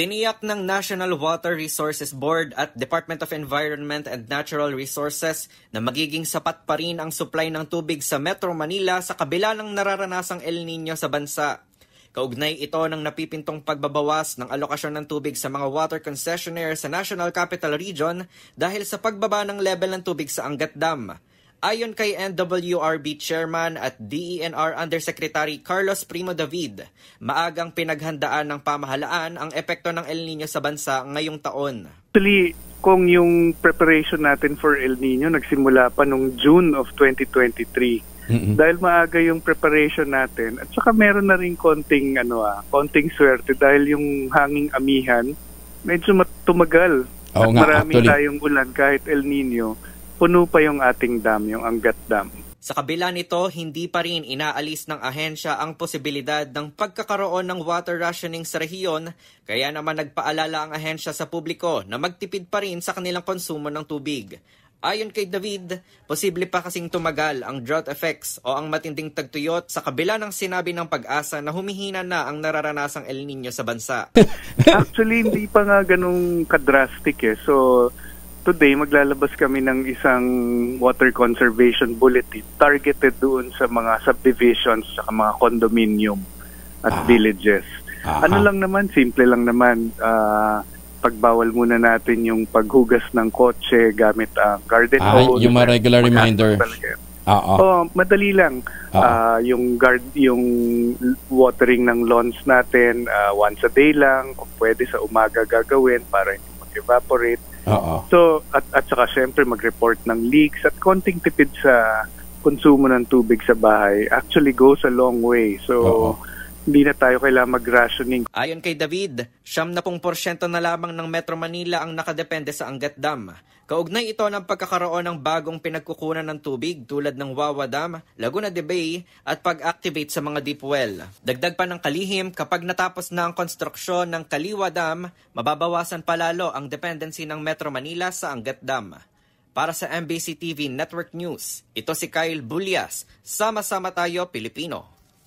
Tiniyak ng National Water Resources Board at Department of Environment and Natural Resources na magiging sapat pa rin ang supply ng tubig sa Metro Manila sa kabila ng nararanasang El Nino sa bansa. Kaugnay ito ng napipintong pagbabawas ng alokasyon ng tubig sa mga water concessionaire sa National Capital Region dahil sa pagbaba ng level ng tubig sa Angat Dam. Ayon kay NWRB Chairman at DENR Undersecretary Carlos Primo David, maagang pinaghandaan ng pamahalaan ang epekto ng El Nino sa bansa ngayong taon. Actually, kung yung preparation natin for El Nino nagsimula pa nung June of 2023, dahil maaga yung preparation natin at saka meron na rin konting swerte dahil yung hanging amihan medyo tumagal. At marami tayong ulan kahit El Nino. Puno pa yung ating dam, yung Angat Dam. Sa kabila nito, hindi pa rin inaalis ng ahensya ang posibilidad ng pagkakaroon ng water rationing sa rehiyon, kaya naman nagpaalala ang ahensya sa publiko na magtipid pa rin sa kanilang konsumo ng tubig. Ayon kay David, posible pa kasing tumagal ang drought effects o ang matinding tagtuyot sa kabila ng sinabi ng Pag-asa na humihina na ang nararanasang El Nino sa bansa. Actually, hindi pa nga ganun kadrastic eh. So, today, maglalabas kami ng isang water conservation bulletin targeted doon sa mga subdivisions sa mga condominium at villages. Ano lang naman, simple lang naman. Pagbawal muna natin yung paghugas ng kotse gamit ang garden hose. Yung mga regular reminder. Madali lang. Yung watering ng lawns natin, once a day lang, kung pwede sa umaga gagawin para hindi mag-evaporate. So, at saka syempre mag-report ng leaks at konting tipid sa konsumo ng tubig sa bahay actually goes a long way. So, hindi na tayo kailangan mag-rationing. Ayon kay David, 70% na lamang ng Metro Manila ang nakadepende sa Angat Dam. Kaugnay ito ng pagkakaroon ng bagong pinagkukunan ng tubig tulad ng Wawa Dam, Laguna de Bay at pag-activate sa mga deep well. Dagdag pa ng kalihim, kapag natapos na ang konstruksyon ng Kaliwa Dam, mababawasan palalo ang dependency ng Metro Manila sa Angat Dam. Para sa MBC TV Network News, ito si Kyle Bulyas. Sama-sama tayo, Pilipino.